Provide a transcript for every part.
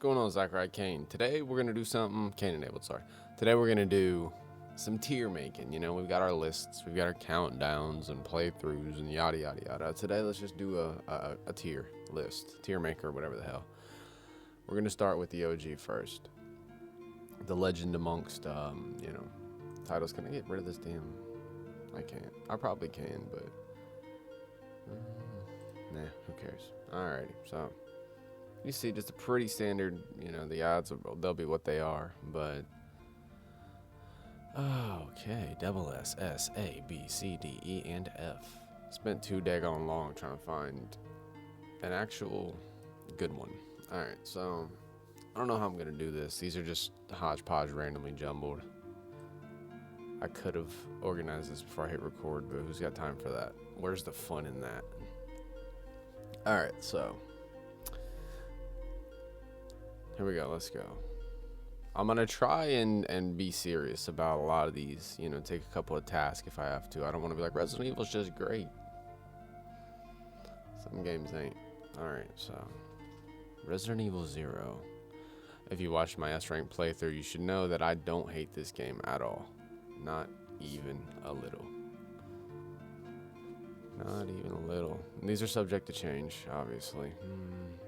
going on, Zachariah? Kaine. Today we're gonna do something. Kaine enabled. Sorry. Today we're gonna do some tier making. You know, we've got our lists, we've got our countdowns and playthroughs and yada yada yada. Today let's just do a tier list, tier maker, whatever the hell. We're gonna start with the OG first. The legend amongst titles. Can I get rid of this damn? I can't. I probably can, but nah, who cares? Alrighty, so. You see, just a pretty standard, the odds, they'll be what they are, but... Okay, double S, S, A, B, C, D, E, and F. Spent too daggone long trying to find an actual good one. Alright, so, I don't know how I'm going to do this. These are just hodgepodge randomly jumbled. I could have organized this before I hit record, but who's got time for that? Where's the fun in that? Alright, so... Here we go, let's go. I'm gonna try and be serious about a lot of these, take a couple of tasks if I have to. I don't want to be like, Resident Evil's just great. Some games ain't. Alright, so Resident Evil 0. If you watched my S-Rank playthrough, you should know that I don't hate this game at all. Not even a little. Not even a little. And these are subject to change, obviously.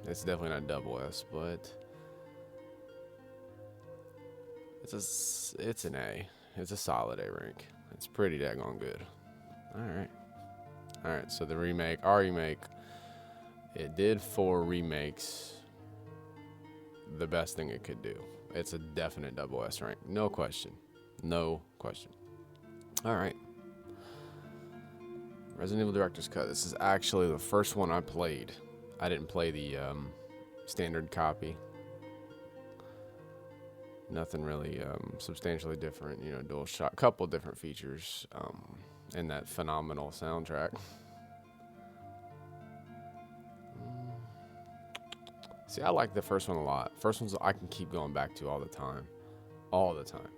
It's definitely not double S, but... It's an A. It's a solid A rank. It's pretty daggone good. Alright, so the remake, our remake, it did 4 remakes the best thing it could do. It's a definite double S rank. No question. No question. Alright. Resident Evil Director's Cut. This is actually the first one I played. I didn't play the standard copy. Nothing really substantially different, dual shot, couple different features in that phenomenal soundtrack. See, I like the first one a lot. First one's I can keep going back to all the time. All the time.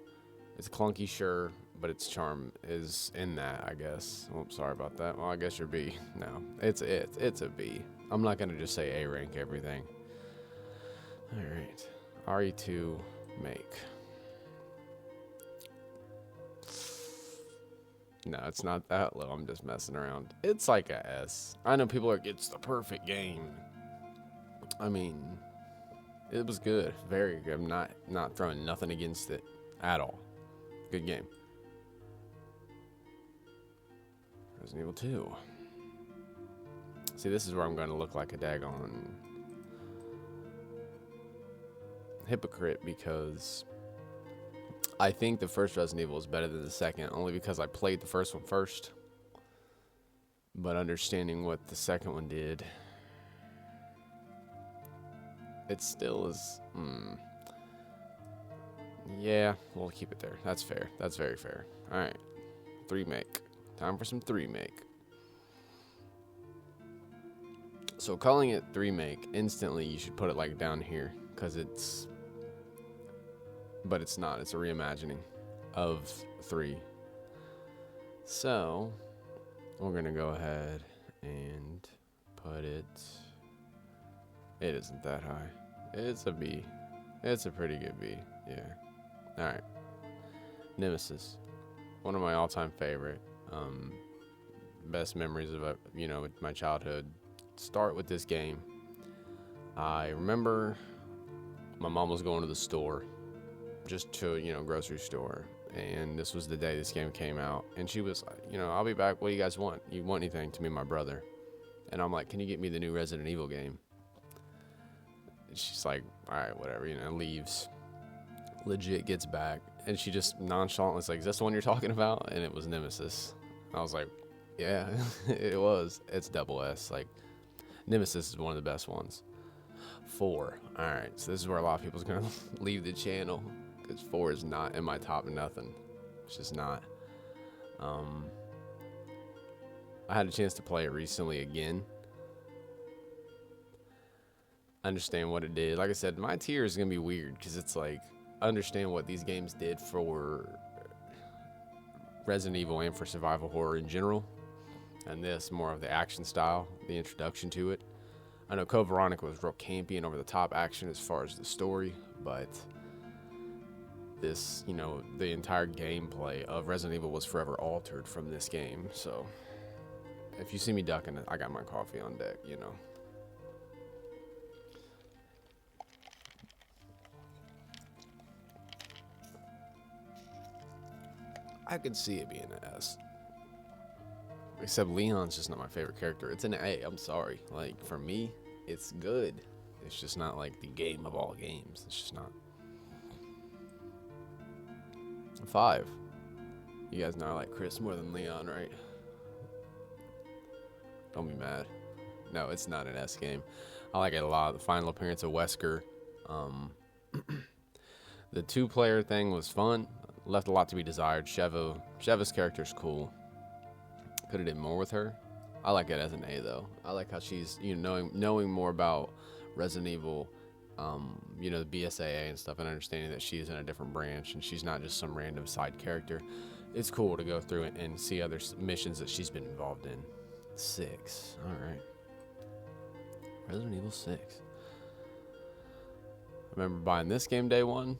It's clunky, sure, but its charm is in that, I guess. Oh, sorry about that. Well, I guess you're B. No, it's a B. I'm not going to just say A rank everything. All right. RE2 make. No, it's not that low. I'm just messing around. It's like a S. I know people are like, it's the perfect game. I mean, it was good. Very good. I'm not throwing nothing against it at all. Good game. Resident Evil 2. See, this is where I'm going to look like a daggone hypocrite, because I think the first Resident Evil is better than the second, only because I played the first one first. But understanding what the second one did, it still is. Yeah, we'll keep it there. That's fair. That's very fair. All right, 3 make. Time for some 3 make. So calling it 3 make, instantly you should put it like down here, because it's. But it's not. It's a reimagining of 3. So we're gonna go ahead and put it. It isn't that high. It's a B. It's a pretty good B. Yeah. All right. Nemesis, one of my all-time favorite, best memories of my childhood start with this game. I remember my mom was going to the store. Just to, grocery store. And this was the day this game came out. And she was like, I'll be back. What do you guys want? You want anything? To me and my brother. And I'm like, can you get me the new Resident Evil game? And she's like, all right, whatever, leaves. Legit gets back. And she just nonchalantly was like, is this the one you're talking about? And it was Nemesis. I was like, yeah, it was. It's double S. Like, Nemesis is one of the best ones. 4. All right, so this is where a lot of people's going to leave the channel. Because 4 is not in my top nothing. It's just not. I had a chance to play it recently again. Understand what it did. Like I said, my tier is going to be weird. Because it's like, understand what these games did for Resident Evil and for survival horror in general. And this, more of the action style, the introduction to it. I know Code Veronica was real campy and over the top action as far as the story, but this, the entire gameplay of Resident Evil was forever altered from this game. So if you see me ducking, I got my coffee on deck, I could see it being an S. Except Leon's just not my favorite character. It's an A, I'm sorry. Like, for me, it's good. It's just not like the game of all games. It's just not. 5. You guys know I like Chris more than Leon, right? Don't be mad. No, it's not an S game. I like it a lot. The final appearance of Wesker. The 2-player thing was fun. Left a lot to be desired. Sheva's character is cool. Could have did more with her. I like it as an A though. I like how she's knowing more about Resident Evil, the BSAA and stuff, and understanding that she's in a different branch and she's not just some random side character. It's cool to go through it and see other missions that she's been involved in. 6. All right. Resident Evil 6. I remember buying this game day one,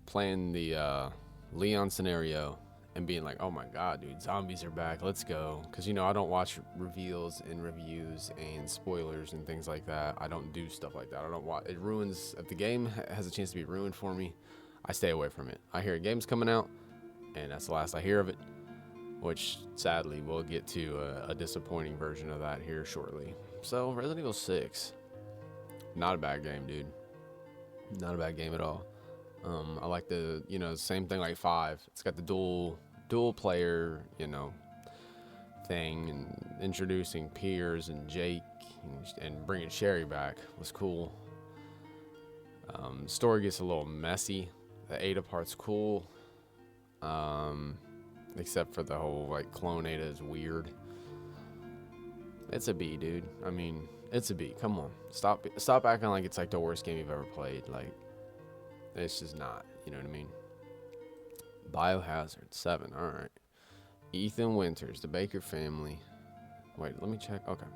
playing the Leon scenario, and being like, oh my god, dude, zombies are back, let's go. Because, I don't watch reveals and reviews and spoilers and things like that. I don't do stuff like that. I don't watch. It ruins, if the game has a chance to be ruined for me, I stay away from it. I hear a game's coming out, and that's the last I hear of it, which sadly we'll get to a disappointing version of that here shortly. So, Resident Evil 6, not a bad game, dude. Not a bad game at all. I like the, same thing like 5. It's got the dual player, thing, and introducing Piers and Jake and bringing Sherry back was cool. Story gets a little messy. The Ada part's cool. Except for the whole, Clone Ada is weird. It's a B, dude. I mean, it's a B. Come on. Stop acting like it's, the worst game you've ever played. It's just not. You know what I mean? Biohazard, 7. All right. Ethan Winters, the Baker family. Wait, let me check. Okay.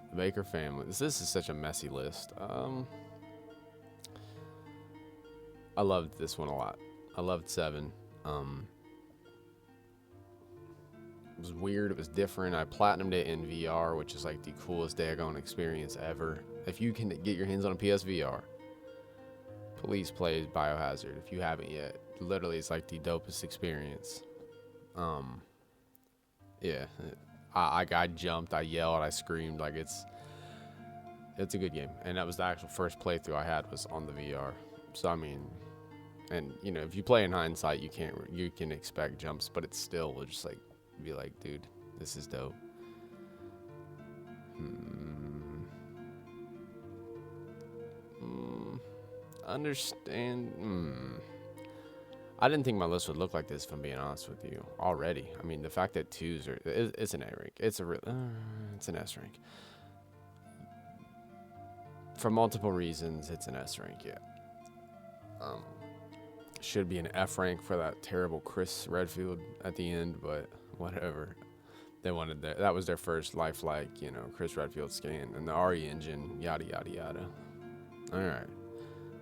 The Baker family. This is such a messy list. I loved this one a lot. I loved 7. It was weird. It was different. I platinumed it in VR, which is the coolest daggone experience ever. If you can get your hands on a PSVR, please play Biohazard if you haven't yet. Literally, it's the dopest experience. Yeah, I jumped, I yelled, I screamed. It's a good game, and that was the actual first playthrough I had was on the VR. So I mean, and if you play in hindsight, you can expect jumps, but it's still just be like, dude, this is dope. Understand. I didn't think my list would look like this, if I'm being honest with you. Already, I mean, the fact that 2s are, it's an A rank. It's an S rank. For multiple reasons, it's an S rank. Yeah. Should be an F rank for that terrible Chris Redfield at the end, but whatever. They wanted that was their first lifelike, Chris Redfield scan, and the RE engine, yada yada yada. All right.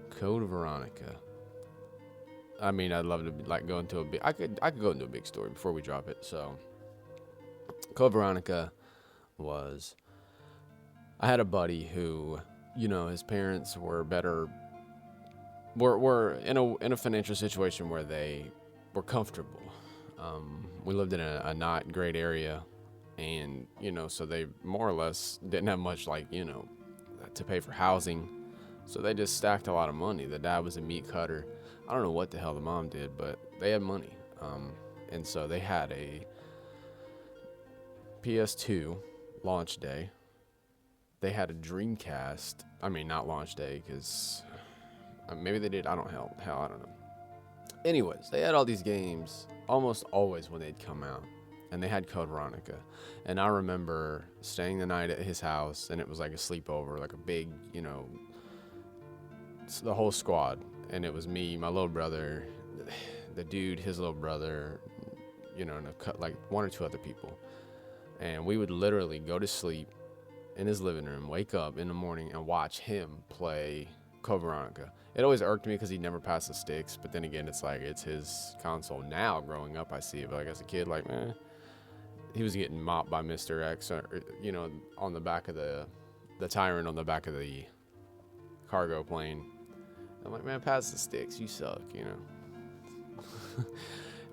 Code Veronica. I mean, I'd love to go into a big. I could go into a big story before we drop it. So, Code Veronica was. I had a buddy who, his parents were better. Were in a financial situation where they were comfortable. We lived in a not great area, and so they more or less didn't have much to pay for housing. So they just stacked a lot of money. The dad was a meat cutter. I don't know what the hell the mom did, but they had money. And so they had a PS2 launch day. They had a Dreamcast. I mean, not launch day, because maybe they did. I don't know. Anyways, they had all these games almost always when they'd come out. And they had Code Veronica. And I remember staying the night at his house, and it was like a sleepover, like a big, the whole squad. And it was me, my little brother, the dude, his little brother, and one or two other people. And we would literally go to sleep in his living room, wake up in the morning and watch him play Code Veronica. It always irked me because he never passed the sticks, but then again, it's like, it's his console. Now, growing up, I see it, but like as a kid, like, he was getting mopped by Mr. X, or, you know, on the back of the tyrant on the back of the cargo plane. I'm like, man, pass the sticks, you suck, you know.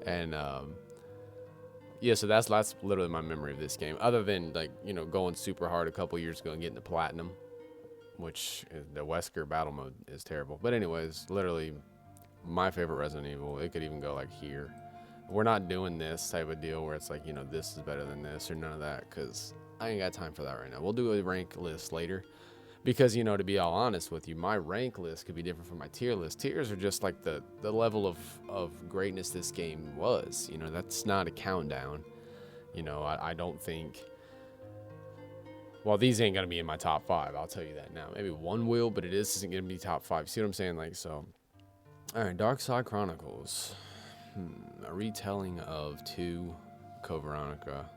And yeah, so that's literally my memory of this game, other than, like, you know, going super hard a couple years ago and getting the platinum, which the Wesker battle mode is terrible. But anyways, literally my favorite Resident Evil. It could even go like here. We're not doing this type of deal where it's like, you know, this is better than this or none of that, because I ain't got time for that right now. We'll do a rank list later, because, you know, to be all honest with you, my rank list could be different from my tier list. Tiers are just like the level of greatness this game was. You know, that's not a countdown. You know, I don't think... Well, these ain't going to be in my top 5. I'll tell you that now. Maybe one will, but isn't going to be top 5. See what I'm saying? Like, so... Alright, Dark Side Chronicles. A retelling of 2 Code Veronica.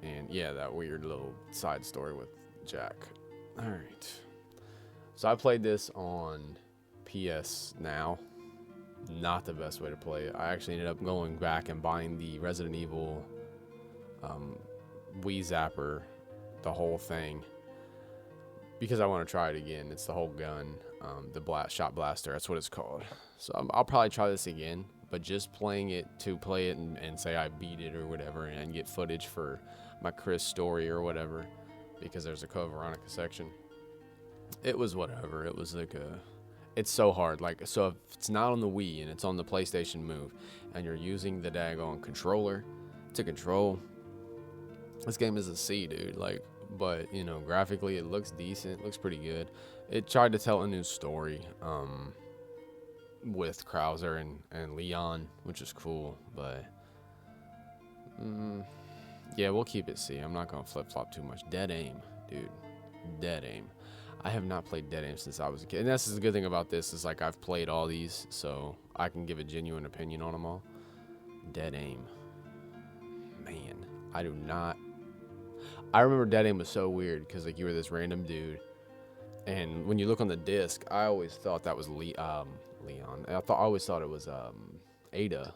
And, yeah, that weird little side story with Jack. Alright. So, I played this on PS Now. Not the best way to play it. I actually ended up going back and buying the Resident Evil Wii Zapper, the whole thing, because I want to try it again. It's the whole gun, the shot blaster, that's what it's called. So I'll probably try this again, but just playing it to play it and say I beat it or whatever, and get footage for my Chris story or whatever, because there's a Code Veronica section. It was whatever. It was like it's so hard. Like, so if it's not on the Wii and it's on the PlayStation Move, and you're using the daggone controller to control, this game is a C, dude. Like, but, you know, graphically it looks decent. It looks pretty good. It tried to tell a new story with Krauser and Leon, which is cool, but yeah, we'll keep it C. I'm not gonna flip-flop too much. Dead Aim, dude. Dead Aim. I have not played Dead Aim since I was a kid, and that's the good thing about this, is like I've played all these, so I can give a genuine opinion on them all. Dead Aim, man, I remember Dead Aim was so weird, because like you were this random dude, and when you look on the disc, I always thought that was Leon. I always thought it was Ada.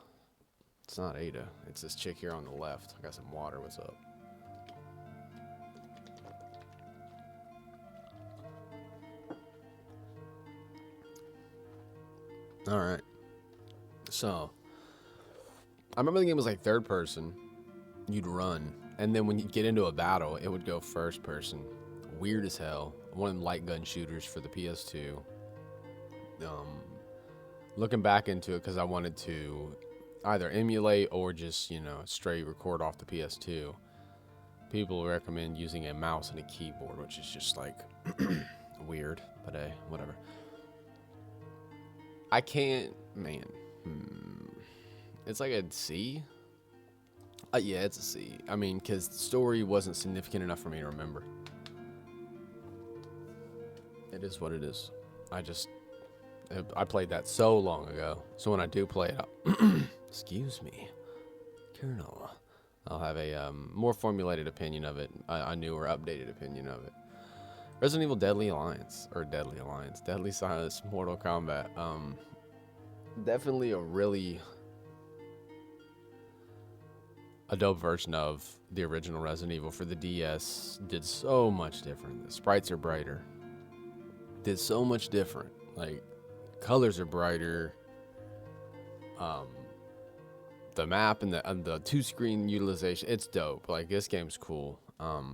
It's not Ada. It's this chick here on the left. I got some water. What's up? All right. So, I remember the game was like third person. You'd run, and then when you get into a battle, it would go first person. Weird as hell. One of them light gun shooters for the PS2. Looking back into it, because I wanted to either emulate or just, you know, straight record off the PS2. People recommend using a mouse and a keyboard, which is just like weird, but hey, whatever. I can't, man. It's like a C. Yeah, it's a C. I mean, because the story wasn't significant enough for me to remember. It is what it is. I played that so long ago. So when I do play it, excuse me, Colonel, I'll have a more formulated opinion of it, a newer, updated opinion of it. Resident Evil Deadly Silence, Mortal Kombat. Definitely a dope version of the original Resident Evil for the DS. Did so much different. The sprites are brighter. Did so much different. Like, colors are brighter. The map and the 2-screen utilization, it's dope. Like, this game's cool.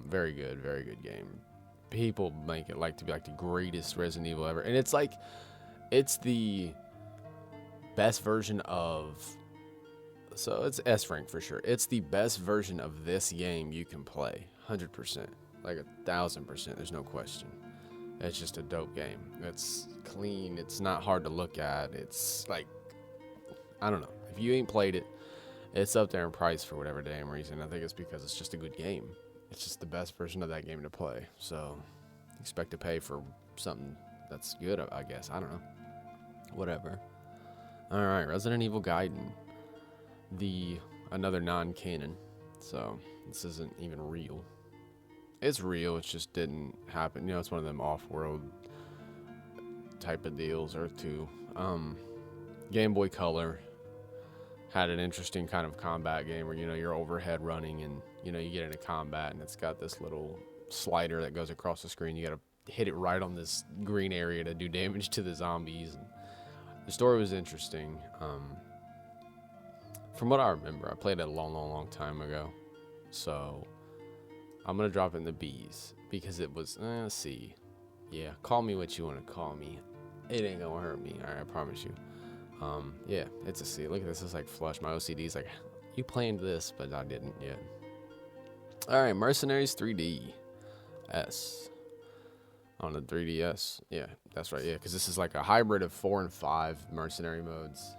Very good game. People make it like to be like the greatest Resident Evil ever, and it's like, it's the best version of, so it's S rank for sure. It's the best version of this game you can play, 100%, like 1000%. There's no question. It's just a dope game. It's clean. It's not hard to look at. It's like, I don't know. If you ain't played it, it's up there in price for whatever damn reason. I think it's because it's just a good game. It's just the best version of that game to play. So, expect to pay for something that's good, I guess. I don't know. Whatever. Alright, Resident Evil Gaiden. Another non-canon. So, this isn't even real. It's real. It just didn't happen. You know, it's one of them off-world type of deals. Earth 2. Game Boy Color had an interesting kind of combat game where, you know, you're overhead running and, you know, you get into combat and it's got this little slider that goes across the screen. You got to hit it right on this green area to do damage to the zombies. And the story was interesting. From what I remember, I played it a long time ago. So I'm going to drop it in the B's because it was C. Yeah, call me what you want to call me. It ain't going to hurt me. All right, I promise you. Yeah, it's a C. Look at this. It's like flush. My OCD's like, you playing this, but I didn't yet. All right, Mercenaries 3D S. On the 3DS. Yeah, that's right. Yeah, because this is like a hybrid of 4 and 5 mercenary modes.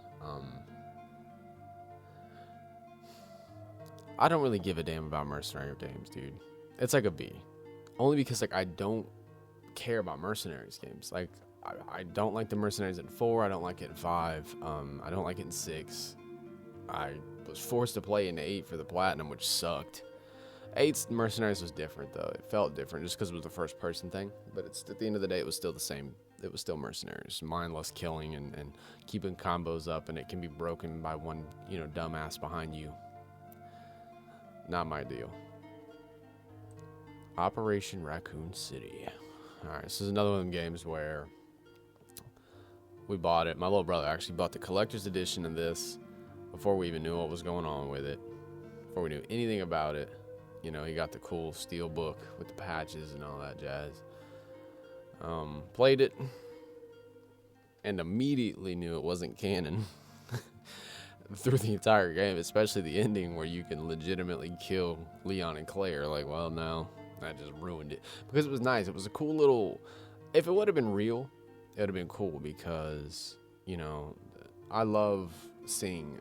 I don't really give a damn about mercenary games, dude. It's like a B. Only because like I don't care about mercenaries games. Like I don't like the mercenaries in 4. I don't like it in 5. I don't like it in 6. I was forced to play in 8 for the platinum, which sucked. 8's mercenaries was different though. It felt different just because it was the first person thing. But it's at the end of the day, it was still the same. It was still mercenaries, mindless killing and keeping combos up, and it can be broken by one, you know, dumbass behind you. Not my deal. Operation Raccoon City. All right, this is another one of them games where we bought it. My little brother actually bought the collector's edition of this before we even knew what was going on with it, before we knew anything about it. You know, he got the cool steel book with the patches and all that jazz. Played it and immediately knew it wasn't canon through the entire game, especially the ending where you can legitimately kill Leon and Claire. Like, well, no, that just ruined it. Because it was nice. It was a cool little... If it would have been real, it would have been cool because, you know, I love seeing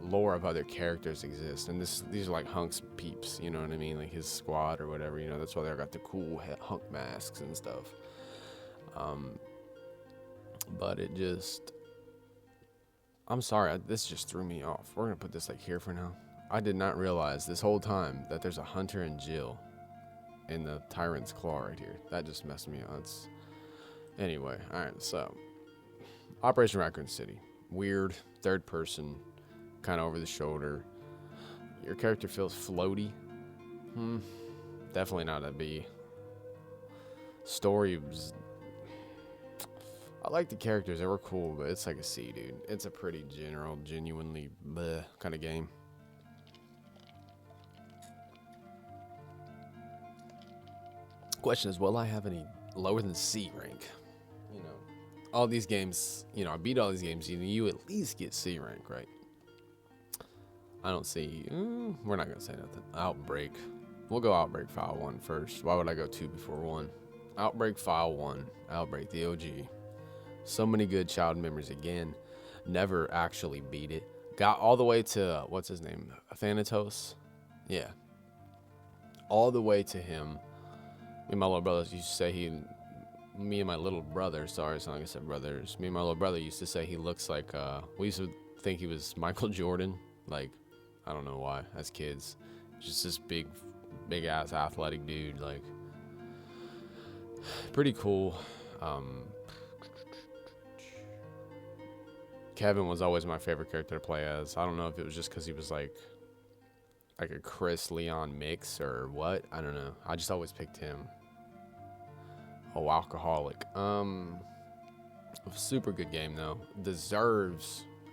lore of other characters exist, and these are like Hunk's peeps, you know what I mean, like his squad or whatever, you know. That's why they got the cool Hunk masks and stuff. But it just, I'm sorry, this just threw me off. We're gonna put this like here for now. I did not realize this whole time that there's a Hunter and Jill in the Tyrant's Claw right here. That just messed me up. Anyway, all right, so Operation Raccoon City, weird third person, kind of over the shoulder. Your character feels floaty. Definitely not a B. Story was... I like the characters. They were cool, but it's like a C, dude. It's a pretty general, genuinely bleh kind of game. Question is, will I have any lower than C rank? You know, all these games, you know, I beat all these games. You at least get C rank, right? I don't see. We're not gonna say nothing. Outbreak. We'll go Outbreak File 1 first. Why would I go 2 before 1? Outbreak File 1. Outbreak, the OG. So many good child memories again. Never actually beat it. Got all the way to, what's his name? Thanatos? Yeah. All the way to him. Me and my little brother used to say me and my little brother, sorry, it's not like I said brothers. Me and my little brother used to say he looks like, we used to think he was Michael Jordan. Like, I don't know why, as kids. Just this big ass athletic dude, like, pretty cool. Kevin was always my favorite character to play as. I don't know if it was just because he was like a Chris Leon mix or what. I don't know. I just always picked him. Oh, alcoholic. Super good game though.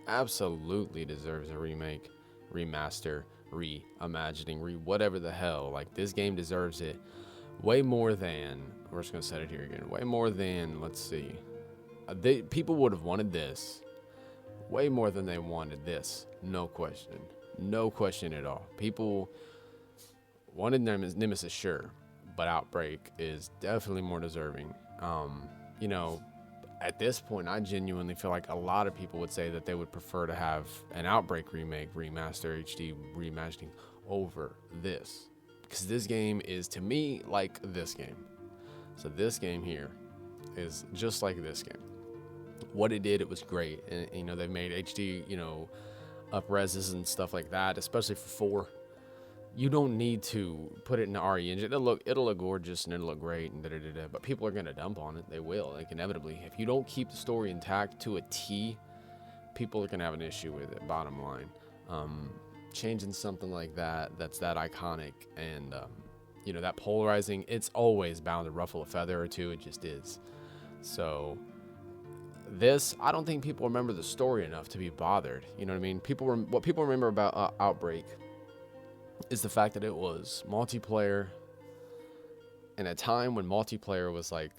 Absolutely deserves a remake, remaster, reimagining, whatever the hell. Like, this game deserves it way more than, we're just gonna set it here again, way more than, let's see, people would have wanted this way more than they wanted this. No question at all. People wanted Nemesis, sure, but Outbreak is definitely more deserving. You know, at this point, I genuinely feel like a lot of people would say that they would prefer to have an Outbreak remake, remaster, HD reimagining over this. Because this game is, to me, like this game. So this game here is just like this game. What it did, it was great. And, you know, they made HD, you know, up reses and stuff like that, especially for 4. you don't need to put it in the RE engine. It'll look gorgeous and it'll look great and da-da-da-da, but people are going to dump on it. They will, like, inevitably. If you don't keep the story intact to a T, people are going to have an issue with it, bottom line. Changing something like that's that iconic and, that polarizing, it's always bound to ruffle a feather or two. It just is. So this, I don't think people remember the story enough to be bothered. You know what I mean? What people remember about Outbreak is the fact that it was multiplayer in a time when multiplayer was like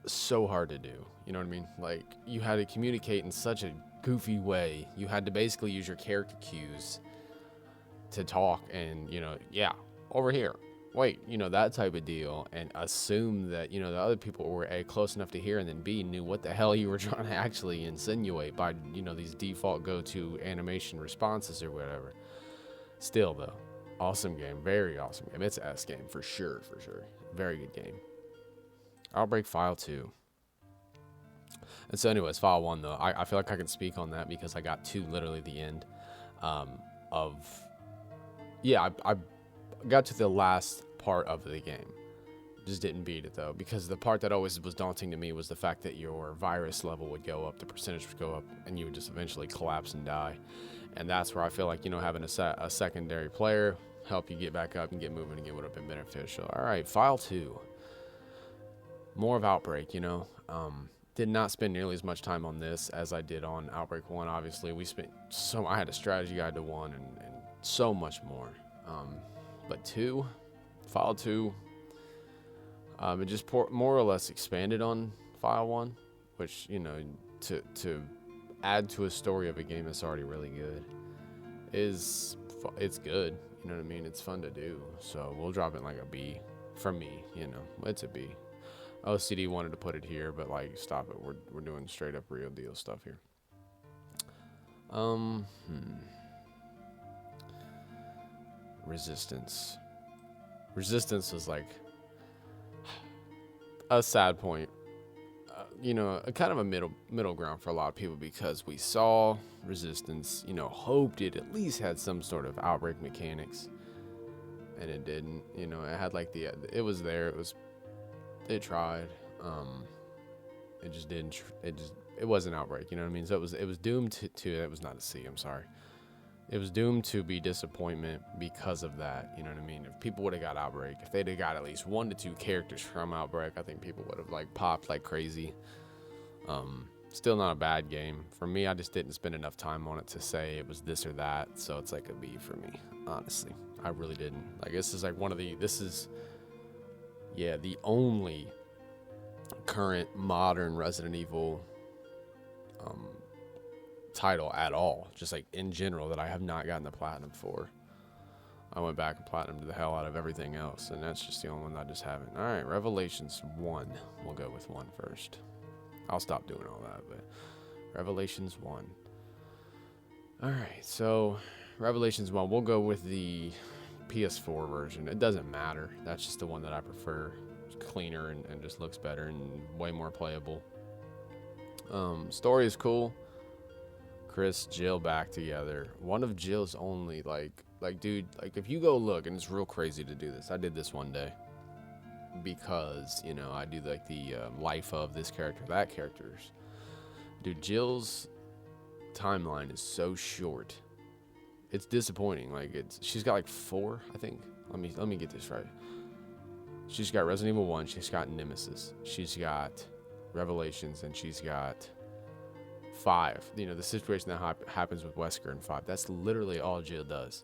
so hard to do. You know what I mean? Like, you had to communicate in such a goofy way. You had to basically use your character cues to talk and, over here, wait, that type of deal, and assume that, the other people were A, close enough to hear, and then B, knew what the hell you were trying to actually insinuate by, these default go-to animation responses or whatever. Still, though, awesome game, very awesome game. It's an S game, for sure. Very good game. Outbreak File 2. And so anyways, File 1, though, I feel like I can speak on that because I got to literally the end I got to the last part of the game. Just didn't beat it, though, because the part that always was daunting to me was the fact that your virus level would go up, the percentage would go up, and you would just eventually collapse and die. And that's where I feel like, having a secondary player help you get back up and get moving again would have been beneficial. All right, File 2. More of Outbreak, Did not spend nearly as much time on this as I did on Outbreak 1, obviously. I had a strategy guide to 1 and so much more. But 2, File 2, it just more or less expanded on File 1, which, to add to a story of a game that's already really good it's good. You know what I mean? It's fun to do. So we'll drop it like a B for me. It's a B. OCD wanted to put it here, but like, stop it. We're doing straight up real deal stuff here. Resistance was like a sad point, a kind of a middle ground for a lot of people, because we saw Resistance, hoped it at least had some sort of Outbreak mechanics, and it didn't. It had like it was there, it tried, it just didn't, it wasn't Outbreak, you know what I mean? So it was doomed to it was not a C, I'm sorry. It was doomed to be disappointment because of that. You know what I mean? If people would have got Outbreak, if they'd have got at least 1 to 2 characters from Outbreak, I think people would have like popped like crazy. Still not a bad game. For me, I just didn't spend enough time on it to say it was this or that. So it's like a B for me, honestly. I really didn't. Like, this is like the only current modern Resident Evil title at all, just like in general, that I have not gotten the platinum for. I went back and platinumed the hell out of everything else, and that's just the only one I just haven't. All right, Revelations 1. We'll go with 1 first. I'll stop doing all that, but Revelations 1. All right, so Revelations 1, we'll go with the PS4 version. It doesn't matter. That's just the one that I prefer. It's cleaner and just looks better and way more playable. Story is cool. Chris, Jill back together. One of Jill's only, like dude, like if you go look, and it's real crazy to do this. I did this one day because, I do like the life of this character, that character's. Dude, Jill's timeline is so short. It's disappointing. Like, she's got like 4, I think. Let me get this right. She's got Resident Evil 1, she's got Nemesis, she's got Revelations, and she's got 5. The situation that happens with Wesker in 5. That's literally all Jill does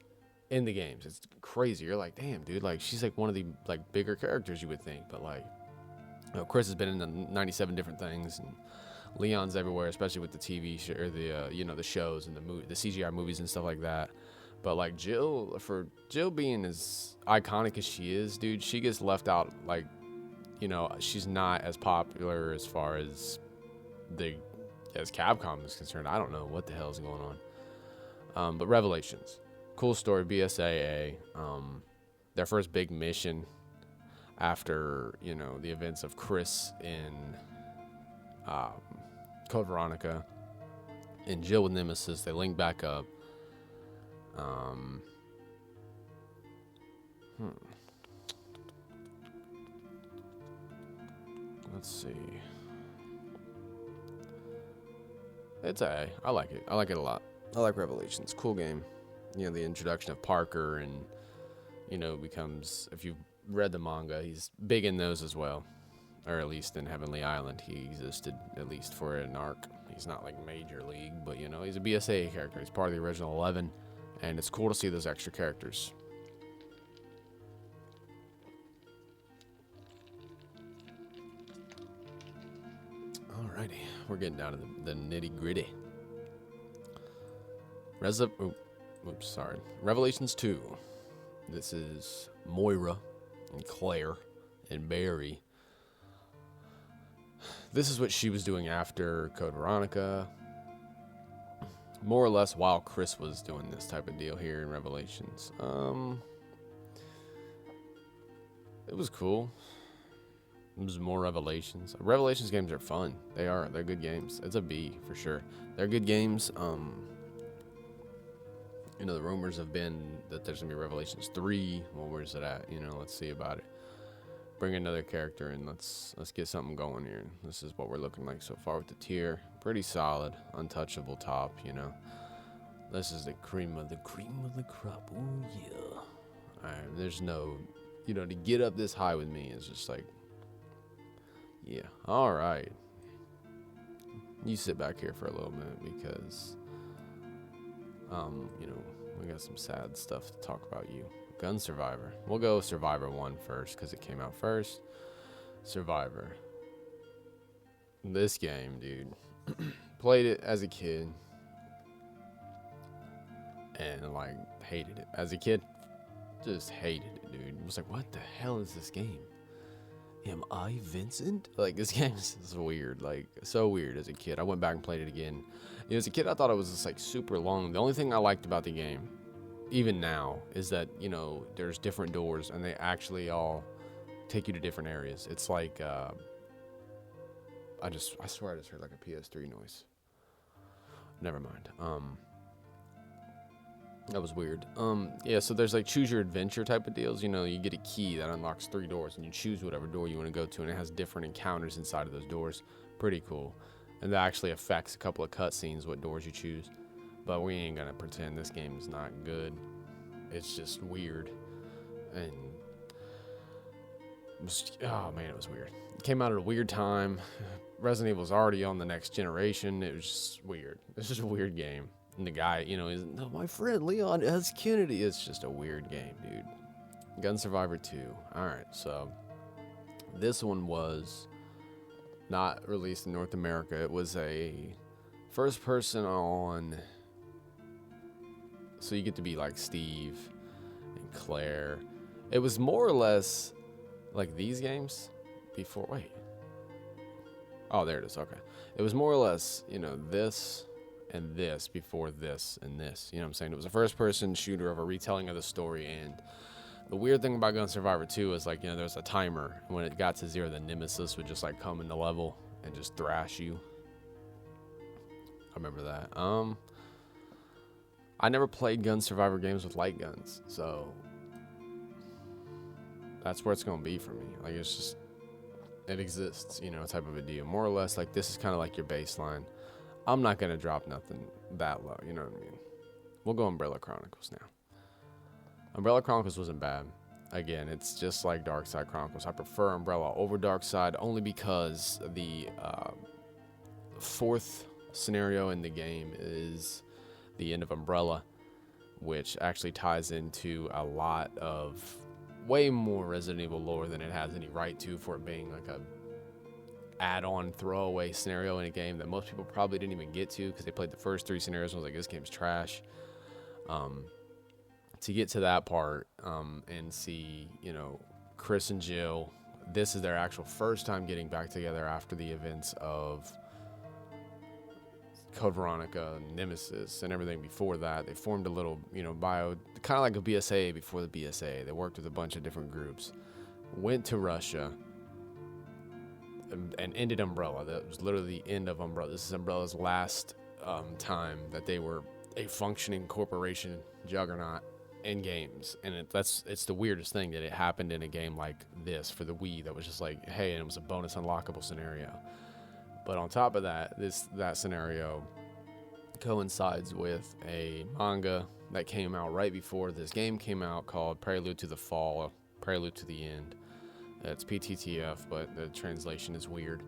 in the games. It's crazy. You're like, damn, dude. Like, she's like one of the like bigger characters you would think, but like, Chris has been in the 97 different things, and Leon's everywhere, especially with the TV show or the the shows and the CGI movies and stuff like that. But like Jill being as iconic as she is, dude, she gets left out. Like, she's not as popular as far as Capcom is concerned. I don't know what the hell is going on. But Revelations, cool story. BSAA, their first big mission after the events of Chris in Code Veronica and Jill with Nemesis. They link back up. Let's see. It's I like it. I like it a lot. I like Revelations. Cool game. You know, the introduction of Parker and, you know, becomes, if you've read the manga, he's big in those as well. Or at least in Heavenly Island, he existed at least for an arc. He's not like Major League, but, you know, he's a BSA character. He's part of the original 11, and it's cool to see those extra characters. Alrighty, we're getting down to the nitty gritty. Revelations 2. This is Moira and Claire and Barry. This is what she was doing after Code Veronica. More or less while Chris was doing this type of deal here in Revelations. It was cool. It was more Revelations. Revelations games are fun. They're good games. It's a B for sure. They're good games. You know, the rumors have been that there's gonna be Revelations 3. Well, where's it at? You know, let's see about it. Bring another character in. Let's get something going here. This is what we're looking like so far with the tier. Pretty solid, untouchable top. You know, this is the cream of the crop. Oh yeah. All right, there's no, you know, to get up this high with me is just like, yeah. All right. You sit back here for a little minute because, you know, we got some sad stuff to talk about you. Gun Survivor. We'll go Survivor 1 first because it came out first. Survivor. This game, dude. Played it as a kid. And, like, hated it. As a kid, just hated it, dude. I was like, what the hell is this game? Am I Vincent? Like, this game is weird. Like, so weird as a kid. I went back and played it again. You know, as a kid, I thought it was just, like, super long. The only thing I liked about the game, even now, is that, you know, there's different doors and they actually all take you to different areas. It's like, I swear I just heard like a PS3 noise. Never mind. That was weird. Yeah, so there's like choose your adventure type of deals. You know, you get a key that unlocks 3 doors and you choose whatever door you want to go to, and it has different encounters inside of those doors. Pretty cool. And that actually affects a couple of cutscenes what doors you choose. But we ain't gonna pretend this game is not good. It's just weird. And oh man, it was weird. It came out at a weird time. Resident Evil was already on the next generation. It was just weird. It's just a weird game. And the guy, you know, is no, my friend Leon S. Kennedy. It's just a weird game, dude. Gun Survivor 2. Alright, so this one was not released in North America. It was a first person on. So you get to be like Steve and Claire. It was more or less like these games before. Wait. Oh, there it is. Okay. It was more or less, you know, this and this before this and this. You know what I'm saying? It was a first-person shooter of a retelling of the story. And the weird thing about Gun Survivor 2 is, like, you know, there's a timer. When it got to 0, the nemesis would just, like, come in the level and just thrash you. I remember that. I never played Gun Survivor games with light guns, so that's where it's going to be for me. Like, it's just, it exists, you know, type of a deal. More or less, like, this is kind of like your baseline. I'm not going to drop nothing that low, you know what I mean? We'll go Umbrella Chronicles now. Umbrella Chronicles wasn't bad. Again, it's just like Dark Side Chronicles. I prefer Umbrella over Dark Side only because the 4th scenario in the game is the end of Umbrella, which actually ties into a lot of way more Resident Evil lore than it has any right to, for it being like a add-on throwaway scenario in a game that most people probably didn't even get to because they played the first 3 scenarios and was like, this game's trash. To get to that part and see, you know, Chris and Jill, this is their actual first time getting back together after the events of Code Veronica, Nemesis, and everything before that. They formed a little, you know, kind of like a BSA before the BSA. They worked with a bunch of different groups, went to Russia, and ended Umbrella. That was literally the end of Umbrella. This is Umbrella's last time that they were a functioning corporation juggernaut in games, and it's the weirdest thing that it happened in a game like this for the Wii that was just like, hey, and it was a bonus unlockable scenario. But on top of that, that scenario coincides with a manga that came out right before this game came out called Prelude to the Fall, Prelude to the End. It's PTTF, but the translation is weird.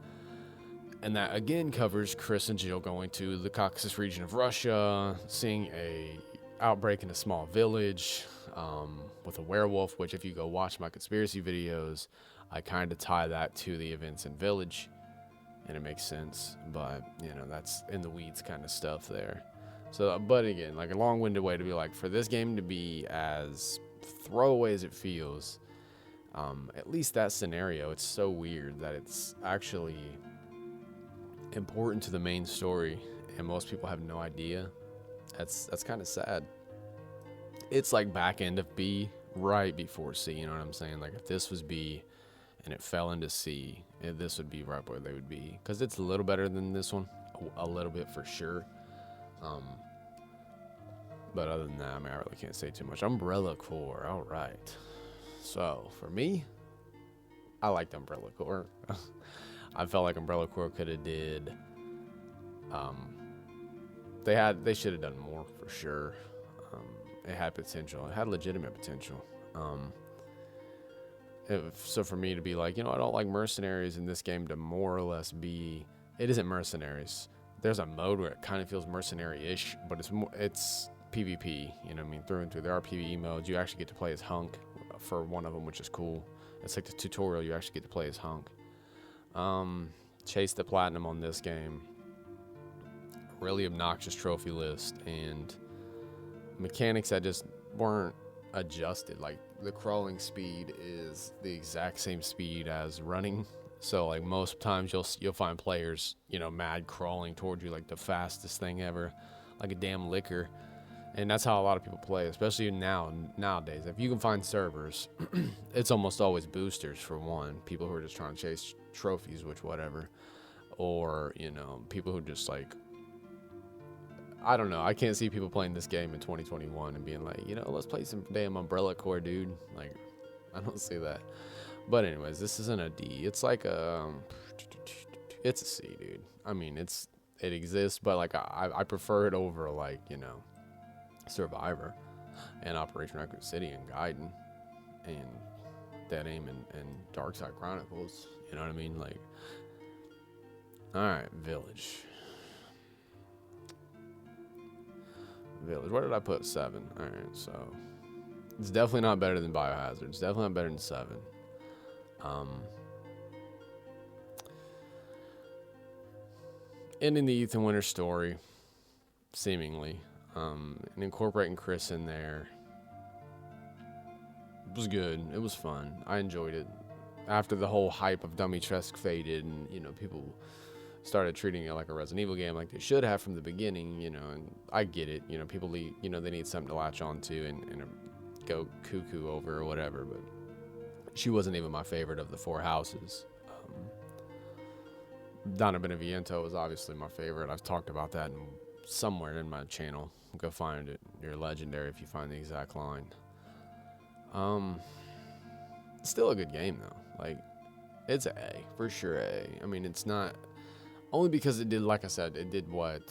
And that again covers Chris and Jill going to the Caucasus region of Russia, seeing a outbreak in a small village with a werewolf, which if you go watch my conspiracy videos, I kind of tie that to the events in Village, and it makes sense, but that's in the weeds kind of stuff there. So, but again, like a long-winded way to be like, for this game to be as throwaway as it feels, at least that scenario, it's so weird that it's actually important to the main story, and most people have no idea. That's kind of sad. It's like back end of B, right before C. You know what I'm saying? Like if this was B and it fell into C, this would be right where they would be, because it's a little better than this one, a little bit for sure. But other than that, I mean, I really can't say too much. Umbrella Corps, all right. So for me, I liked Umbrella Corps. I felt like Umbrella Corps could have did. They should have done more for sure. It had potential. It had legitimate potential. So for me to be like, I don't like mercenaries in this game to more or less be, it isn't mercenaries. There's a mode where it kind of feels mercenary-ish, but it's PvP, through and through. There are PvE modes. You actually get to play as Hunk for one of them, which is cool. It's like the tutorial, you actually get to play as Hunk. Chase the platinum on this game. Really obnoxious trophy list, and mechanics that just weren't adjusted. Like the crawling speed is the exact same speed as running, so like most times you'll find players mad crawling towards you like the fastest thing ever, like a damn liquor. And that's how a lot of people play, especially nowadays. If you can find servers, it's almost always boosters for one, people who are just trying to chase trophies, which whatever, or people who just like, I don't know. I can't see people playing this game in 2021 and being like, let's play some damn Umbrella Corps, dude. Like, I don't see that. But anyways, this isn't a D. It's like it's a C, dude. I mean, it exists, but like I prefer it over like Survivor and Operation Raccoon City and Gaiden and Dead Aim and Darkside Chronicles. You know what I mean? Like, all right, Village. Where did I put 7? All right, so it's definitely not better than Biohazard. It's definitely not better than 7. Ending the Ethan Winters story, seemingly, and incorporating Chris in there was good. It was fun. I enjoyed it. After the whole hype of Dummy Tresk faded, and people started treating it like a Resident Evil game, like they should have from the beginning, and I get it. People need, they need something to latch on to and go cuckoo over or whatever, but she wasn't even my favorite of the 4 houses. Donna Beneviento was obviously my favorite. I've talked about that somewhere in my channel. Go find it. You're legendary if you find the exact line. Still a good game though. Like, it's an A, for sure A. I mean, it's not, only because it did, like I said, it did what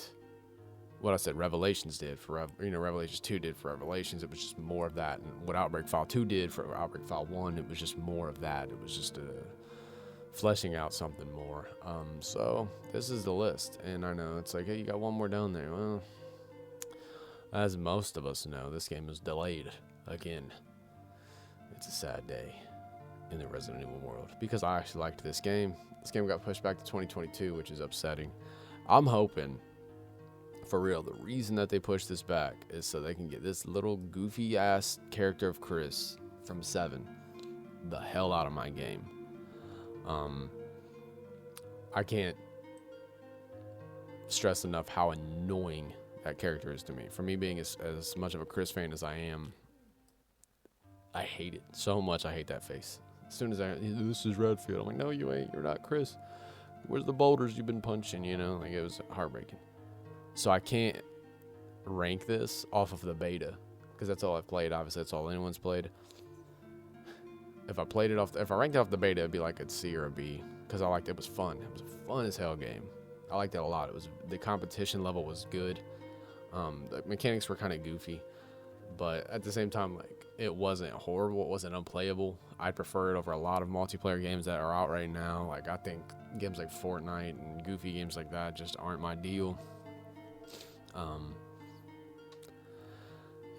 I said Revelations did for, Revelations 2 did for Revelations. It was just more of that. And what Outbreak File 2 did for Outbreak File 1, it was just more of that. It was just fleshing out something more. So this is the list. And I know it's like, hey, you got one more down there. Well, as most of us know, this game is delayed again. It's a sad day in the Resident Evil world, because I actually liked this game. This game got pushed back to 2022, which is upsetting. I'm hoping, for real, the reason that they pushed this back is so they can get this little goofy ass character of Chris from 7 the hell out of my game. I can't stress enough how annoying that character is to me. For me being as much of a Chris fan as I am, I hate it so much. I hate that face. As soon as this is Redfield, I'm like, no, you ain't. You're not Chris. Where's the boulders you've been punching? Like, it was heartbreaking. So I can't rank this off of the beta, because that's all I've played. Obviously, that's all anyone's played. If I ranked it off the beta, it'd be like a C or a B, because I liked it. It was fun. It was a fun as hell game. I liked it a lot. The competition level was good. The mechanics were kind of goofy, but at the same time, like, it wasn't horrible. It wasn't unplayable. I'd prefer it over a lot of multiplayer games that are out right now. Like, I think games like Fortnite and goofy games like that just aren't my deal.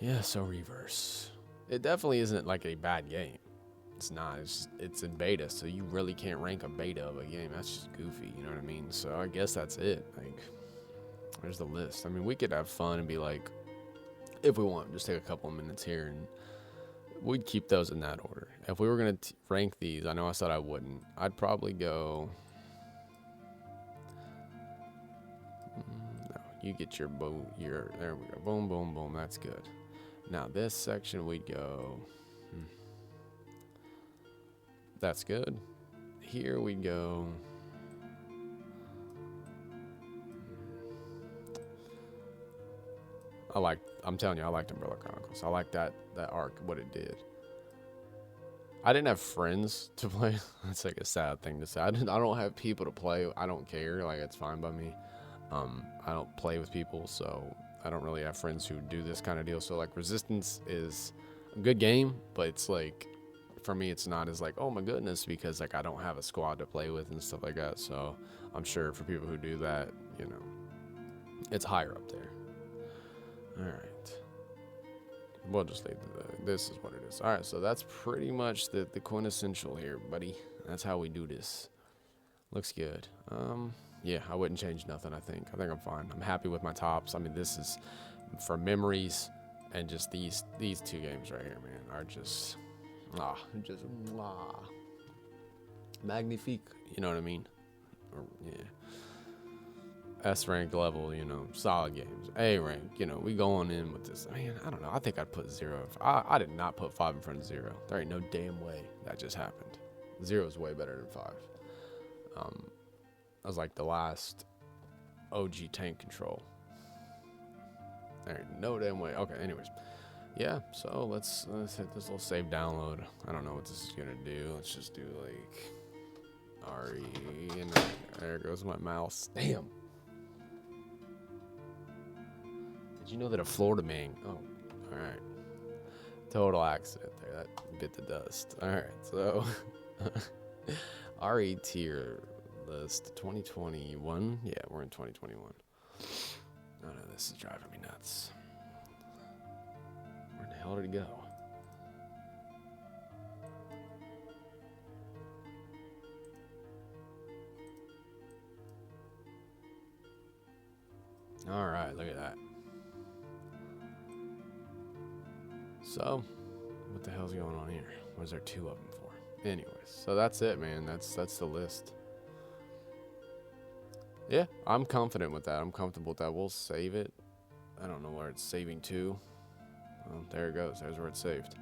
Yeah, so Reverse. It definitely isn't like a bad game. It's not. It's in beta, so you really can't rank a beta of a game. That's just goofy, you know what I mean? So I guess that's it. Like, there's the list. I mean, we could have fun and be like, if we want, just take a couple of minutes here, and we'd keep those in that order. If we were going to rank these, I know I said I wouldn't. I'd probably go... No, you get your boom. There we go. Boom, boom, boom. That's good. Now, this section, we'd go... That's good. Here we go. I'm telling you, I liked Umbrella Chronicles. I like that arc, what it did. I didn't have friends to play. That's like a sad thing to say. I don't have people to play. I don't care. Like, it's fine by me. I don't play with people, so I don't really have friends who do this kind of deal. So, like, Resistance is a good game, but it's like, for me, it's not as like, oh my goodness, because like I don't have a squad to play with and stuff like that. So I'm sure for people who do that, you know, it's higher up there. All right, we'll just leave this is what it is. All right, so that's pretty much the quintessential here, buddy. That's how we do this. Looks good. Yeah, I wouldn't change nothing. I think I'm fine. I'm happy with my tops. I mean, this is for memories, and just these two games right here, man, are just magnifique, you know what I mean? Or, yeah. S rank level, you know, solid games. A rank, you know, we going in with this. Man, I don't know. I think I'd put 0. I did not put 5 in front of 0. There ain't no damn way that just happened. 0 is way better than 5. I was like the last OG tank control. There ain't no damn way. Okay, anyways. Yeah, so let's hit this little save download. I don't know what this is gonna do. Let's just do like RE, and there goes my mouse. Damn. Did you know that a Florida man? Oh, all right. Total accident there. That bit the dust. All right, so RE tier list 2021. Yeah, we're in 2021. Oh no, this is driving me nuts. Where the hell did it go? All right, look at that. So, what the hell's going on here? What is there 2 of them for? Anyways, so that's it, man. That's the list. Yeah, I'm confident with that. I'm comfortable with that. We'll save it. I don't know where it's saving to. Well, there it goes. There's where it's saved.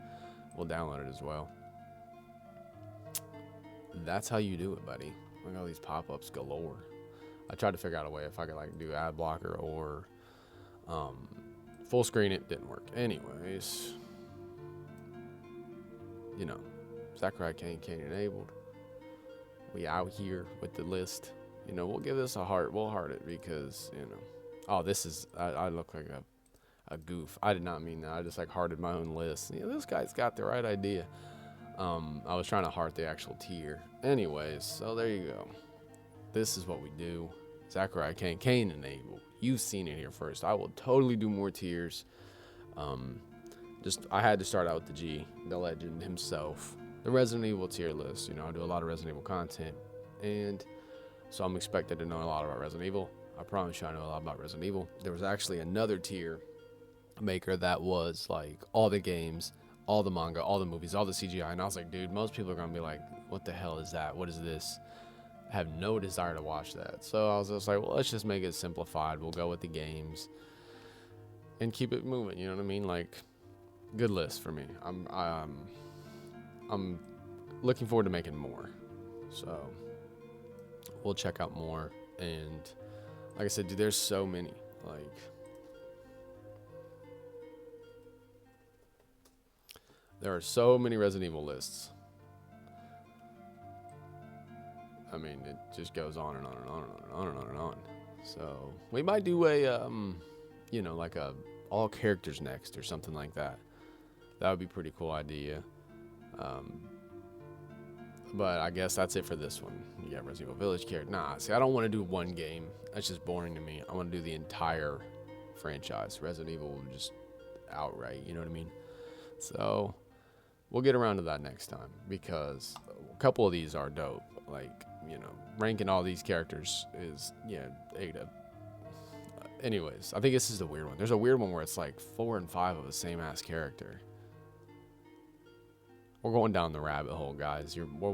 We'll download it as well. That's how you do it, buddy. Look at all these pop-ups galore. I tried to figure out a way if I could like do ad blocker or full screen. It didn't work. Anyways, you know, Zachariah Kaine enabled. We out here with the list. You know, we'll give this a heart. We'll heart it because, you know, oh, this is, I look like a goof. I did not mean that. I just like hearted my own list. You know, this guy's got the right idea. I was trying to heart the actual tier. Anyways, so there you go. This is what we do. Zachariah Kaine enabled. You've seen it here first. I will totally do more tiers. I had to start out with the G, the legend himself. The Resident Evil tier list. You know, I do a lot of Resident Evil content. And so I'm expected to know a lot about Resident Evil. I promise you I know a lot about Resident Evil. There was actually another tier maker that was like all the games, all the manga, all the movies, all the CGI. And I was like, dude, most people are going to be like, what the hell is that? What is this? I have no desire to watch that. So I was just like, well, let's just make it simplified. We'll go with the games and keep it moving. You know what I mean? Like, good list for me. I'm looking forward to making more. So we'll check out more. And like I said, dude, there's so many. Like, There are so many Resident Evil lists. I mean, it just goes on and on and on and on and on and on and on. So we might do a, you know, like a all characters next or something like that. That would be a pretty cool idea. But I guess that's it for this one. You got Resident Evil Village character. Nah, see, I don't want to do one game. That's just boring to me. I want to do the entire franchise. Resident Evil just outright, you know what I mean? So we'll get around to that next time because a couple of these are dope. Like, you know, ranking all these characters is, yeah, Ada. Anyways, I think this is the weird one. There's a weird one where it's like 4 and 5 of the same ass character. We're going down the rabbit hole, guys. We're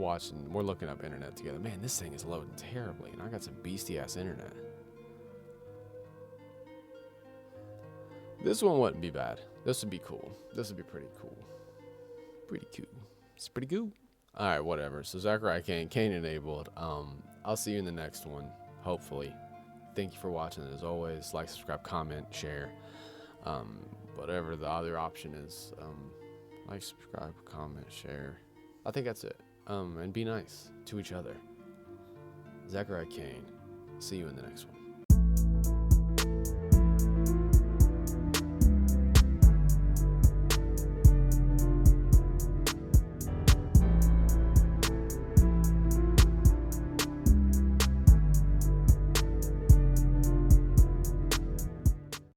looking up internet together. Man, this thing is loading terribly, and I got some beastie ass internet. This one wouldn't be bad. This would be cool. This would be pretty cool. Pretty cool. It's pretty cool. All right, whatever. So Zachariah Kaine enabled. I'll see you in the next one, hopefully. Thank you for watching. As always, like, subscribe, comment, share. Whatever the other option is. Like, subscribe, comment, share. I think that's it. And be nice to each other. Zachariah Kaine. See you in the next one.